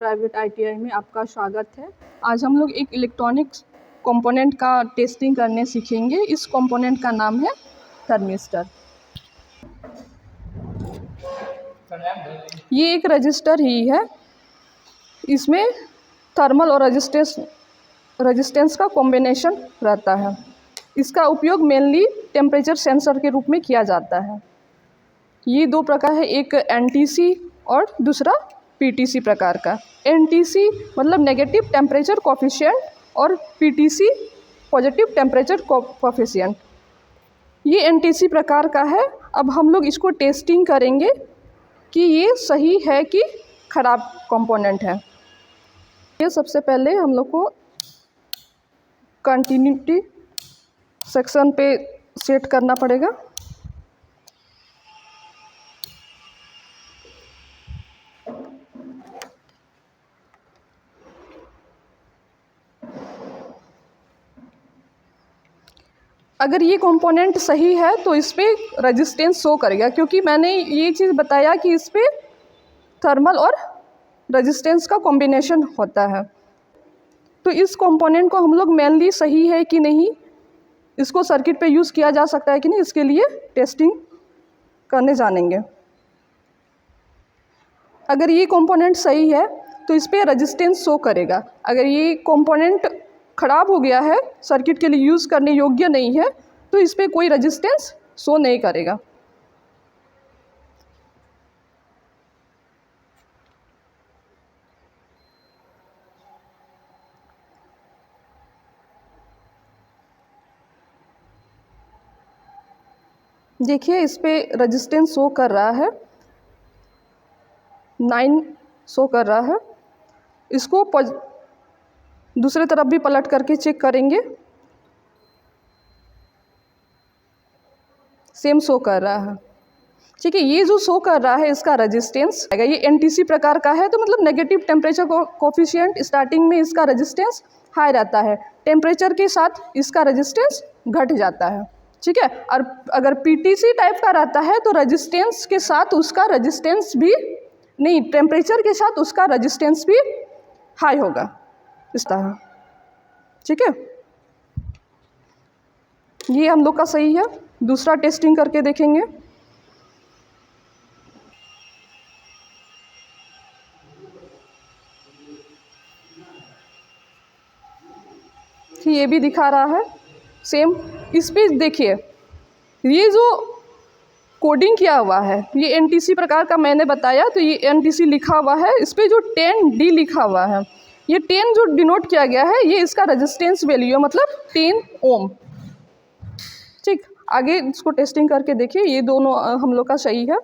Private ITI में आपका स्वागत है। आज हम लोग एक इलेक्ट्रॉनिक्स कंपोनेंट का टेस्टिंग करने सीखेंगे। इस कंपोनेंट का नाम है थर्मिस्टर। ये एक रजिस्टर ही है। इसमें थर्मल और रेजिस्टेंस का कॉम्बिनेशन रहता है। इसका उपयोग मेनली टेम्परेचर सेंसर के रूप में किया जाता है। ये दो प्रकार है, एक NTC और दूसरा PTC प्रकार का। NTC मतलब नेगेटिव टेम्परेचर कोफिशिएंट और PTC पॉजिटिव टेम्परेचर कोफिशिएंट। ये NTC प्रकार का है। अब हम लोग इसको टेस्टिंग करेंगे कि ये सही है कि ख़राब कंपोनेंट है। ये सबसे पहले हम लोग को कंटिन्यूटी सेक्शन पे सेट करना पड़ेगा। अगर ये कंपोनेंट सही है तो इस पर रेजिस्टेंस शो करेगा, क्योंकि मैंने ये चीज़ बताया कि इस पर थर्मल और रेजिस्टेंस का कॉम्बिनेशन होता है। तो इस कंपोनेंट को हम लोग मेनली सही है कि नहीं, इसको सर्किट पे यूज़ किया जा सकता है कि नहीं, इसके लिए टेस्टिंग करने जानेंगे। अगर ये कंपोनेंट सही है तो इस पर रेजिस्टेंस शो करेगा। अगर ये कंपोनेंट ख़राब हो गया है, सर्किट के लिए यूज़ करने योग्य नहीं है, तो इस पर कोई रेजिस्टेंस शो नहीं करेगा। देखिए, इस पर रेजिस्टेंस शो कर रहा है, 9 शो कर रहा है। इसको दूसरे तरफ भी पलट करके चेक करेंगे, सेम शो कर रहा है। ठीक है, ये जो शो कर रहा है इसका रेजिस्टेंस है, ये NTC प्रकार का है, तो मतलब नेगेटिव टेम्परेचर कोफिशिएंट स्टार्टिंग में इसका रेजिस्टेंस हाई रहता है, टेम्परेचर के साथ इसका रेजिस्टेंस घट जाता है। ठीक है, और अगर PTC टाइप का रहता है तो रेजिस्टेंस के साथ उसका रेजिस्टेंस भी नहीं, टेम्परेचर के साथ उसका रेजिस्टेंस भी हाई होगा इस तरह। ठीक है, ये हम लोग का सही है। दूसरा टेस्टिंग करके देखेंगे। ये भी दिखा रहा है सेम। इस पे देखिए, ये जो कोडिंग किया हुआ है ये NTC प्रकार का मैंने बताया, तो ये NTC लिखा हुआ है। इस पे जो 10D लिखा हुआ है, ये 10 जो डिनोट किया गया है, ये इसका रेजिस्टेंस वैल्यू है, मतलब 10 ओम। ठीक, आगे इसको टेस्टिंग करके देखिए। ये दोनों हम लोग का सही है।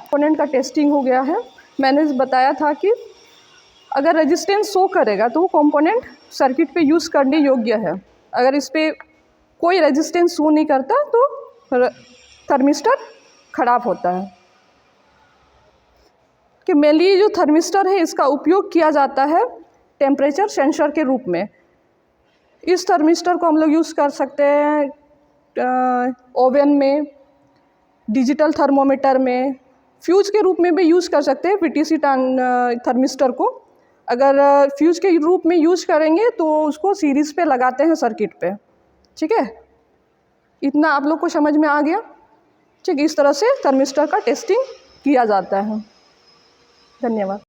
कंपोनेंट का टेस्टिंग हो गया है। मैंने बताया था कि अगर रेजिस्टेंस शो करेगा तो वो कंपोनेंट सर्किट पे यूज़ करने योग्य है। अगर इस पर कोई रेजिस्टेंस शो नहीं करता तो थर्मिस्टर ख़राब होता है। कि मेनली जो थर्मिस्टर है इसका उपयोग किया जाता है टेम्परेचर सेंसर के रूप में। इस थर्मिस्टर को हम लोग यूज़ कर सकते हैं ओवन में, डिजिटल थर्मोमीटर में, फ्यूज के रूप में भी यूज़ कर सकते हैं पीटीसी थर्मिस्टर को। अगर फ्यूज के रूप में यूज़ करेंगे तो उसको सीरीज़ पे लगाते हैं सर्किट पे। ठीक है, इतना आप लोग को समझ में आ गया। ठीक, इस तरह से थर्मिस्टर का टेस्टिंग किया जाता है। धन्यवाद।